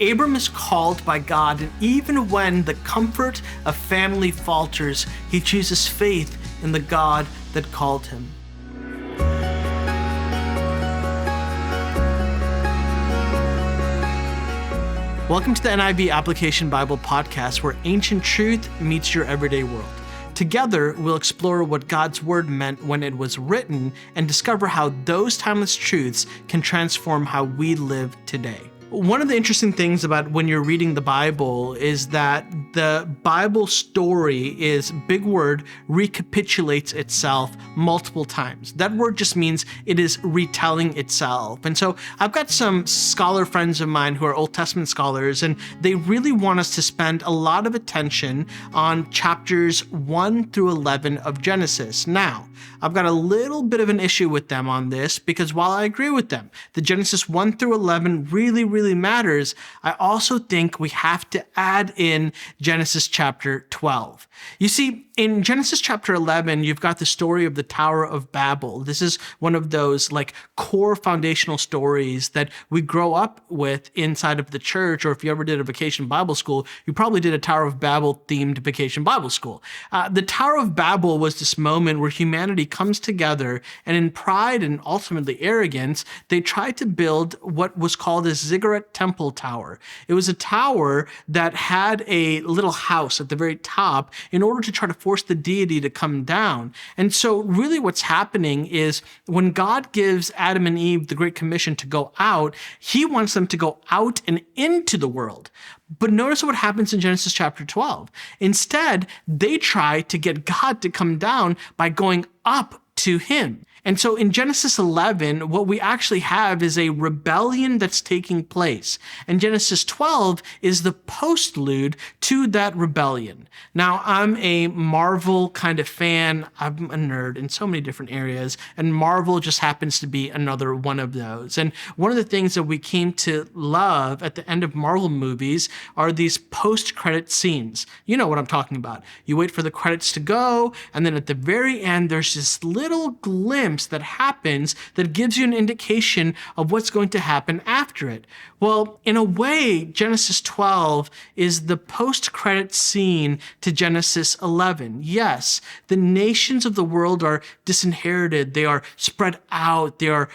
Abram is called by God, and even when the comfort of family falters, he chooses faith in the God that called him. Welcome to the NIV Application Bible Podcast, where ancient truth meets your everyday world. Together, we'll explore what God's Word meant when it was written and discover how those timeless truths can transform how we live today. One of the interesting things about when you're reading the Bible is that the Bible story is, big word, recapitulates itself multiple times. That word just means it is retelling itself. And so I've got some scholar friends of mine who are Old Testament scholars, and they really want us to spend a lot of attention on chapters 1 through 11 of Genesis. Now, I've got a little bit of an issue with them on this because while I agree with them, the Genesis 1 through 11 really matters, I also think we have to add in Genesis chapter 12. You see, in Genesis chapter 11, you've got the story of the Tower of Babel. This is one of those core foundational stories that we grow up with inside of the church, or if you ever did a vacation Bible school, you probably did a Tower of Babel themed vacation Bible school. The Tower of Babel was this moment where humanity comes together, and in pride and ultimately arrogance, they tried to build what was called a ziggurat temple tower. It was a tower that had a little house at the very top in order to try to force the deity to come down. And so really what's happening is when God gives Adam and Eve the Great Commission to go out, he wants them to go out and into the world. But notice what happens in Genesis chapter 12. Instead, they try to get God to come down by going up to him. And so in Genesis 11, what we actually have is a rebellion that's taking place. And Genesis 12 is the postlude to that rebellion. Now, I'm a Marvel kind of fan. I'm a nerd in so many different areas, and Marvel just happens to be another one of those. And one of the things that we came to love at the end of Marvel movies are these post-credit scenes. You know what I'm talking about. You wait for the credits to go, and then at the very end, there's this little glimpse that happens that gives you an indication of what's going to happen after it. Well, in a way, Genesis 12 is the post-credit scene to Genesis 11. Yes, the nations of the world are disinherited. They are spread out. They are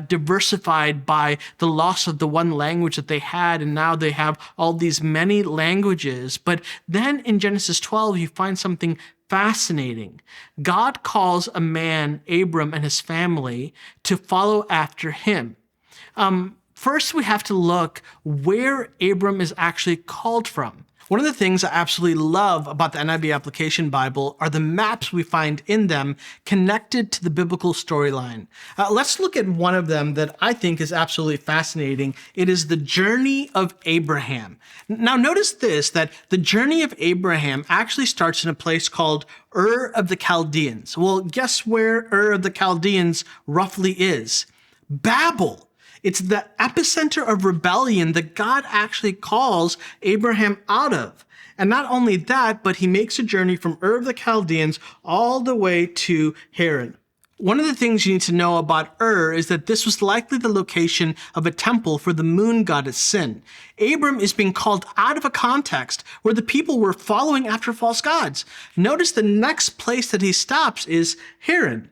diversified by the loss of the one language that they had, and now they have all these many languages. But then in Genesis 12, you find something fascinating. God calls a man, Abram, and his family to follow after him. First, we have to look where Abram is actually called from. One of the things I absolutely love about the NIV Application Bible are the maps we find in them connected to the biblical storyline. Let's look at one of them that I think is absolutely fascinating. It is the journey of Abraham. Now notice this, that the journey of Abraham actually starts in a place called Ur of the Chaldeans. Well, guess where Ur of the Chaldeans roughly is? Babel. It's the epicenter of rebellion that God actually calls Abraham out of. And not only that, but he makes a journey from Ur of the Chaldeans all the way to Haran. One of the things you need to know about Ur is that this was likely the location of a temple for the moon goddess Sin. Abram is being called out of a context where the people were following after false gods. Notice the next place that he stops is Haran.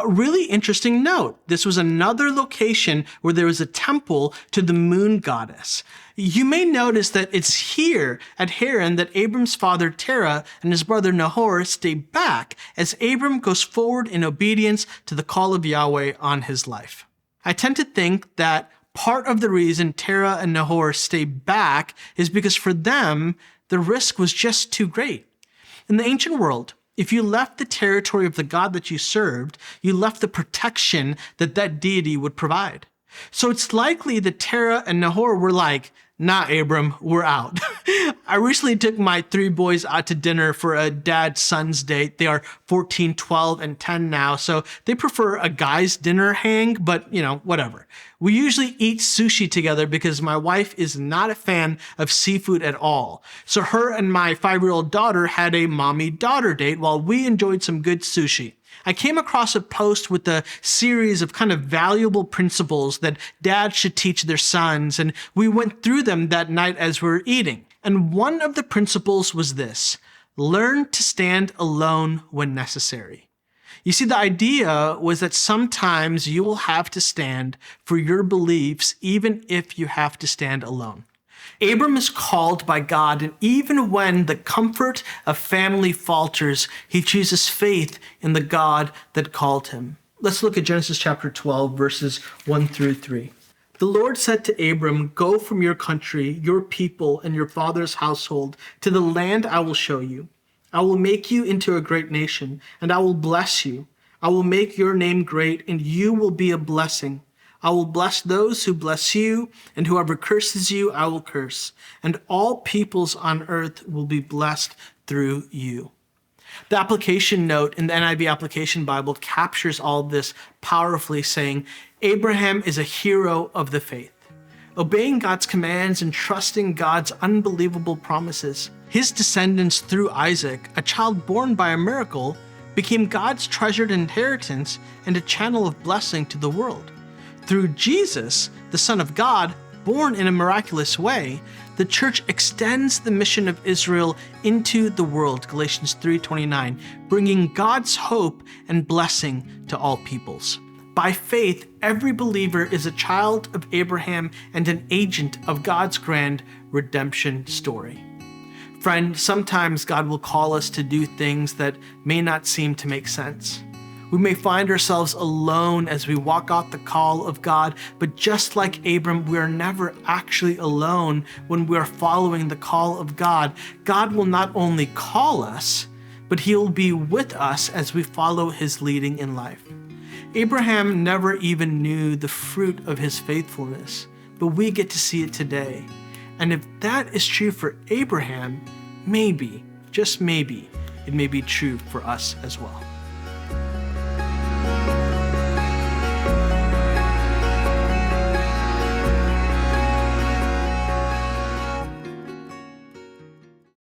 Really interesting note. This was another location where there was a temple to the moon goddess. You may notice that it's here at Haran that Abram's father Terah and his brother Nahor stay back as Abram goes forward in obedience to the call of Yahweh on his life. I tend to think that part of the reason Terah and Nahor stay back is because for them, the risk was just too great. In the ancient world, if you left the territory of the God that you served, you left the protection that that deity would provide. So it's likely that Terah and Nahor were like, nah, Abram, we're out. I recently took my 3 boys out to dinner for a dad-son's date. They are 14, 12, and 10 now, so they prefer a guy's dinner hang, but whatever. We usually eat sushi together because my wife is not a fan of seafood at all. So her and my 5-year-old daughter had a mommy-daughter date while we enjoyed some good sushi. I came across a post with a series of kind of valuable principles that dads should teach their sons, and we went through them that night as we were eating. And one of the principles was this: learn to stand alone when necessary. You see, the idea was that sometimes you will have to stand for your beliefs even if you have to stand alone. Abram is called by God, and even when the comfort of family falters, he chooses faith in the God that called him. Let's look at Genesis chapter 12, verses 1 through 3. The Lord said to Abram, "Go from your country, your people, and your father's household to the land I will show you. I will make you into a great nation, and I will bless you. I will make your name great, and you will be a blessing. I will bless those who bless you, and whoever curses you, I will curse. And all peoples on earth will be blessed through you." The application note in the NIV Application Bible captures all this powerfully, saying, Abraham is a hero of the faith, obeying God's commands and trusting God's unbelievable promises. His descendants through Isaac, a child born by a miracle, became God's treasured inheritance and a channel of blessing to the world. Through Jesus, the Son of God, born in a miraculous way, the church extends the mission of Israel into the world, Galatians 3:29, bringing God's hope and blessing to all peoples. By faith, every believer is a child of Abraham and an agent of God's grand redemption story. Friend, sometimes God will call us to do things that may not seem to make sense. We may find ourselves alone as we walk out the call of God, but just like Abram, we are never actually alone when we are following the call of God. God will not only call us, but he will be with us as we follow his leading in life. Abraham never even knew the fruit of his faithfulness, but we get to see it today. And if that is true for Abraham, maybe, just maybe, it may be true for us as well.